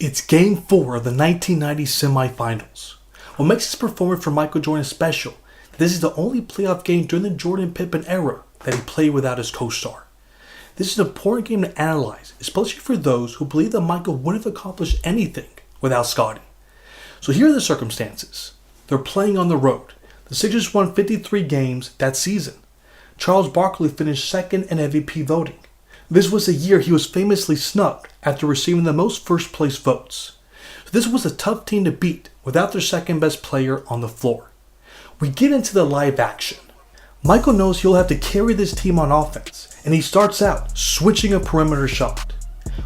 It's Game 4 of the 1990 semifinals. What makes this performance for Michael Jordan special, this is the only playoff game during the Jordan-Pippen era that he played without his co-star. This is an important game to analyze, especially for those who believe that Michael wouldn't have accomplished anything without Scottie. So here are the circumstances. They're playing on the road. The Sixers won 53 games that season. Charles Barkley finished second in MVP voting. This was the year he was famously snubbed after receiving the most first-place votes. So this was a tough team to beat without their second-best player on the floor. We get into the live action. Michael knows he'll have to carry this team on offense, and he starts out switching a perimeter shot.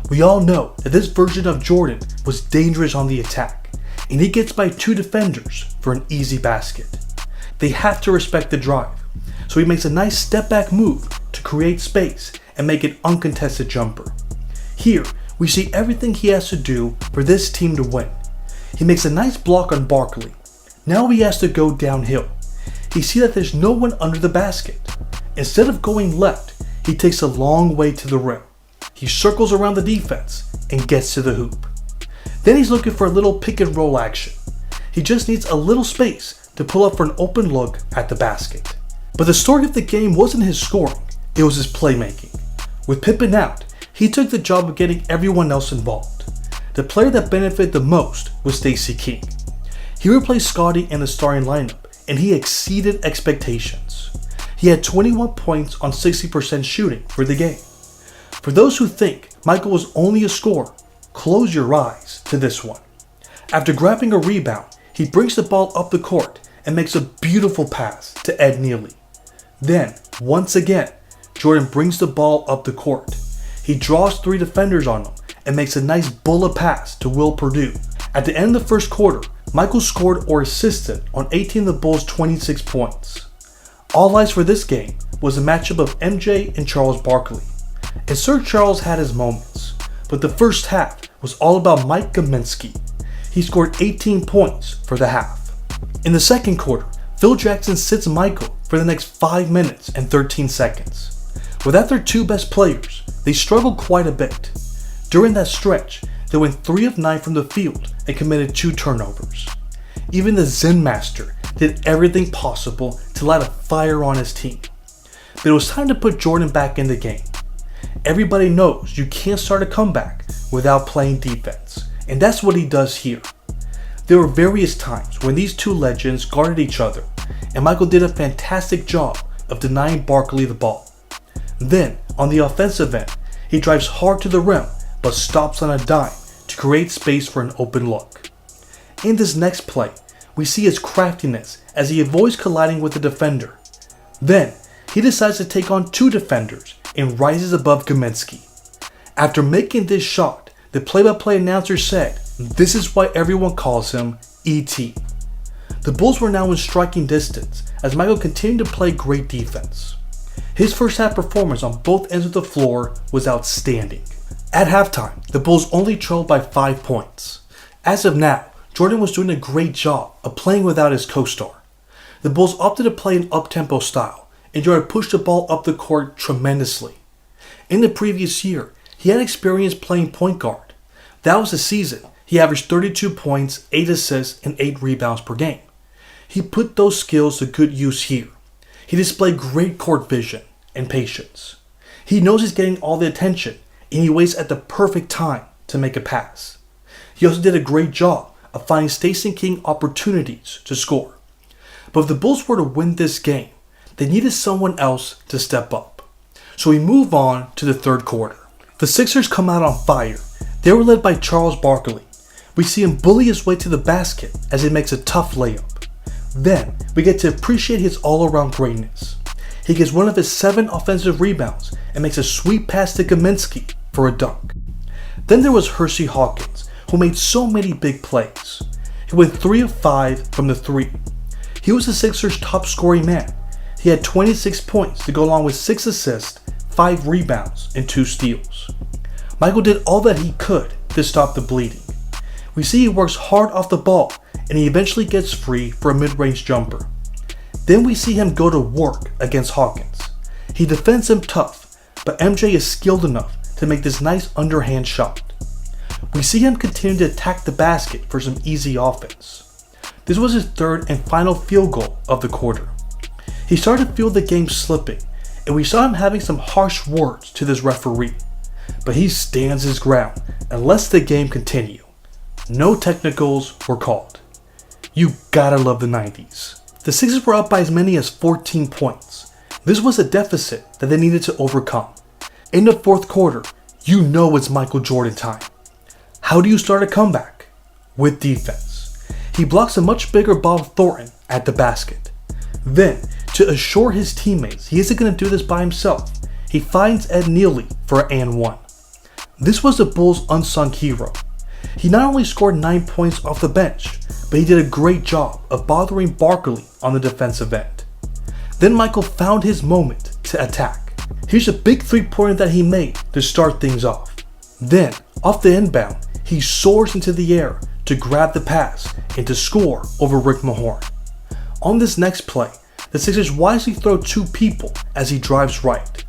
We all know that this version of Jordan was dangerous on the attack, and he gets by two defenders for an easy basket. They have to respect the drive, so he makes a nice step-back move to create space and make an uncontested jumper. Here, we see everything he has to do for this team to win. He makes a nice block on Barkley. Now he has to go downhill. He sees that there's no one under the basket. Instead of going left, he takes a long way to the rim. He circles around the defense and gets to the hoop. Then he's looking for a little pick and roll action. He just needs a little space to pull up for an open look at the basket. But the story of the game wasn't his scoring, it was his playmaking. With Pippen out, he took the job of getting everyone else involved. The player that benefited the most was Stacey King. He replaced Scottie in the starting lineup, and he exceeded expectations. He had 21 points on 60% shooting for the game. For those who think Michael was only a scorer, close your eyes to this one. After grabbing a rebound, he brings the ball up the court and makes a beautiful pass to Ed Neely. Then, once again, Jordan brings the ball up the court. He draws three defenders on him and makes a nice bullet pass to Will Perdue. At the end of the first quarter, Michael scored or assisted on 18 of the Bulls' 26 points. All eyes for this game was a matchup of MJ and Charles Barkley. And Sir Charles had his moments, but the first half was all about Mike Gminski. He scored 18 points for the half. In the second quarter, Phil Jackson sits Michael for the next 5 minutes and 13 seconds. Without their two best players, they struggled quite a bit. During that stretch, they went 3 of 9 from the field and committed 2 turnovers. Even the Zen Master did everything possible to light a fire on his team. But it was time to put Jordan back in the game. Everybody knows you can't start a comeback without playing defense, and that's what he does here. There were various times when these two legends guarded each other, and Michael did a fantastic job of denying Barkley the ball. Then, on the offensive end, he drives hard to the rim, but stops on a dime to create space for an open look. In this next play, we see his craftiness as he avoids colliding with the defender. Then, he decides to take on 2 defenders and rises above Gminski. After making this shot, the play-by-play announcer said, "This is why everyone calls him E.T." The Bulls were now in striking distance as Michael continued to play great defense. His first half performance on both ends of the floor was outstanding. At halftime, the Bulls only trailed by 5 points. As of now, Jordan was doing a great job of playing without his co-star. The Bulls opted to play an up-tempo style, and Jordan pushed the ball up the court tremendously. In the previous year, he had experience playing point guard. That was the season he averaged 32 points, 8 assists, and 8 rebounds per game. He put those skills to good use here. He displayed great court vision and patience. He knows he's getting all the attention, and he waits at the perfect time to make a pass. He also did a great job of finding Stacey King opportunities to score. But if the Bulls were to win this game, they needed someone else to step up. So we move on to the third quarter. The Sixers come out on fire. They were led by Charles Barkley. We see him bully his way to the basket as he makes a tough layup. Then, we get to appreciate his all-around greatness. He gets one of his 7 offensive rebounds and makes a sweet pass to Gminski for a dunk. Then there was Hersey Hawkins, who made so many big plays. He went 3 of 5 from the 3. He was the Sixers' top scoring man. He had 26 points to go along with 6 assists, 5 rebounds, and 2 steals. Michael did all that he could to stop the bleeding. We see he works hard off the ball, and he eventually gets free for a mid-range jumper. Then we see him go to work against Hawkins. He defends him tough, but MJ is skilled enough to make this nice underhand shot. We see him continue to attack the basket for some easy offense. This was his third and final field goal of the quarter. He started to feel the game slipping, and we saw him having some harsh words to this referee. But he stands his ground and lets the game continue. No technicals were called. You gotta love the 90s. The Sixers were up by as many as 14 points. This was a deficit that they needed to overcome. In the fourth quarter, you know it's Michael Jordan time. How do you start a comeback? With defense. He blocks a much bigger Bob Thornton at the basket. Then, to assure his teammates he isn't going to do this by himself, he finds Ed Nealy for an and one. This was the Bulls' unsung hero. He not only scored 9 points off the bench, but he did a great job of bothering Barkley on the defensive end. Then Michael found his moment to attack. Here's a big three-pointer that he made to start things off. Then, off the inbound, he soars into the air to grab the pass and to score over Rick Mahorn. On this next play, the Sixers wisely throw two people as he drives right.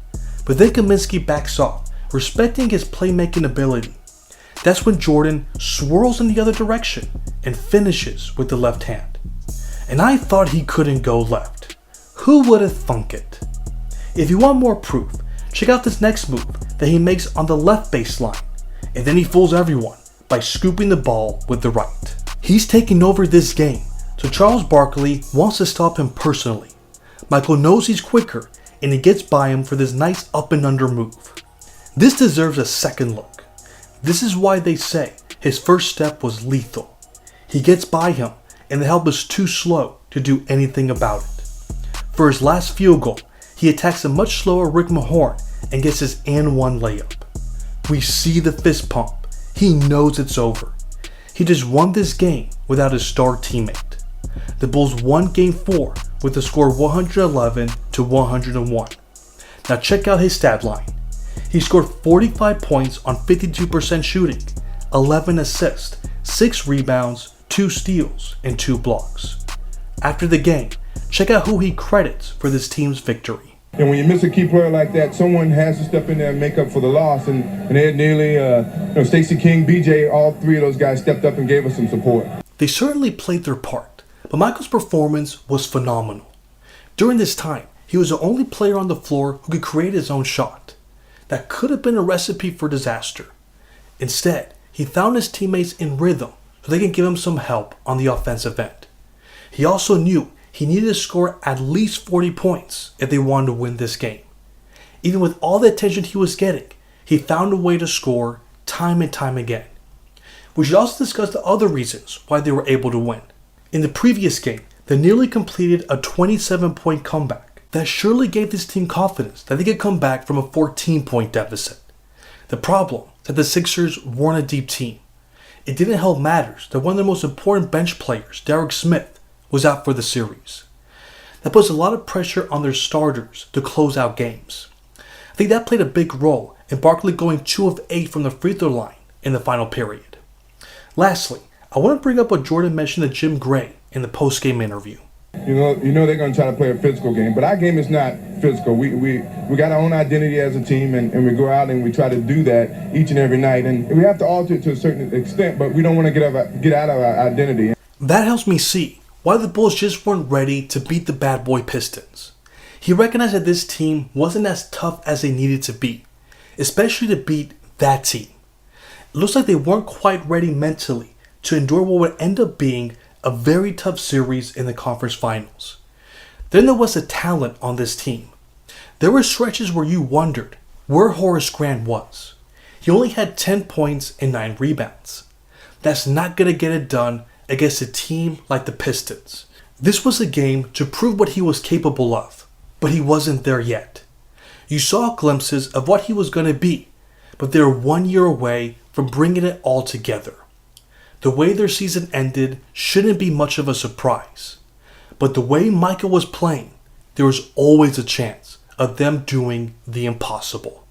But then Kaminsky backs off, respecting his playmaking ability. That's when Jordan swirls in the other direction and finishes with the left hand. And I thought he couldn't go left. Who would have thunk it? If you want more proof, check out this next move that he makes on the left baseline. And then he fools everyone by scooping the ball with the right. He's taking over this game, so Charles Barkley wants to stop him personally. Michael knows he's quicker, and he gets by him for this nice up and under move. This deserves a second look. This is why they say his first step was lethal. He gets by him, and the help is too slow to do anything about it. For his last field goal, he attacks a much slower Rick Mahorn and gets his and one layup. We see the fist pump. He knows it's over. He just won this game without his star teammate. The Bulls won Game 4 with the score 111-101. Now check out his stat line. He scored 45 points on 52% shooting, 11 assists, 6 rebounds, 2 steals, and 2 blocks. After the game, check out who he credits for this team's victory. And when you miss a key player like that, someone has to step in there and make up for the loss. And Ed Nealy, Stacey King, BJ, all three of those guys stepped up and gave us some support. They certainly played their part, but Michael's performance was phenomenal. During this time, he was the only player on the floor who could create his own shot. That could have been a recipe for disaster. Instead, he found his teammates in rhythm so they can give him some help on the offensive end. He also knew he needed to score at least 40 points if they wanted to win this game. Even with all the attention he was getting, he found a way to score time and time again. We should also discuss the other reasons why they were able to win. In the previous game, they nearly completed a 27-point comeback. That surely gave this team confidence that they could come back from a 14-point deficit. The problem is that the Sixers weren't a deep team. It didn't help matters that one of their most important bench players, Derek Smith, was out for the series. That puts a lot of pressure on their starters to close out games. I think that played a big role in Barkley going 2 of 8 from the free throw line in the final period. Lastly, I want to bring up what Jordan mentioned to Jim Gray in the post-game interview. You know they're going to try to play a physical game, but our game is not physical. We got our own identity as a team, and we go out and we try to do that each and every night. And we have to alter it to a certain extent, but we don't want to get out of our identity. That helps me see why the Bulls just weren't ready to beat the bad boy Pistons. He recognized that this team wasn't as tough as they needed to be, especially to beat that team. It looks like they weren't quite ready mentally to endure what would end up being a very tough series in the conference finals. Then there was the talent on this team. There were stretches where you wondered where Horace Grant was. He only had 10 points and 9 rebounds. That's not going to get it done against a team like the Pistons. This was a game to prove what he was capable of, but he wasn't there yet. You saw glimpses of what he was going to be, but they were 1 year away from bringing it all together. The way their season ended shouldn't be much of a surprise, but the way Michael was playing, there was always a chance of them doing the impossible.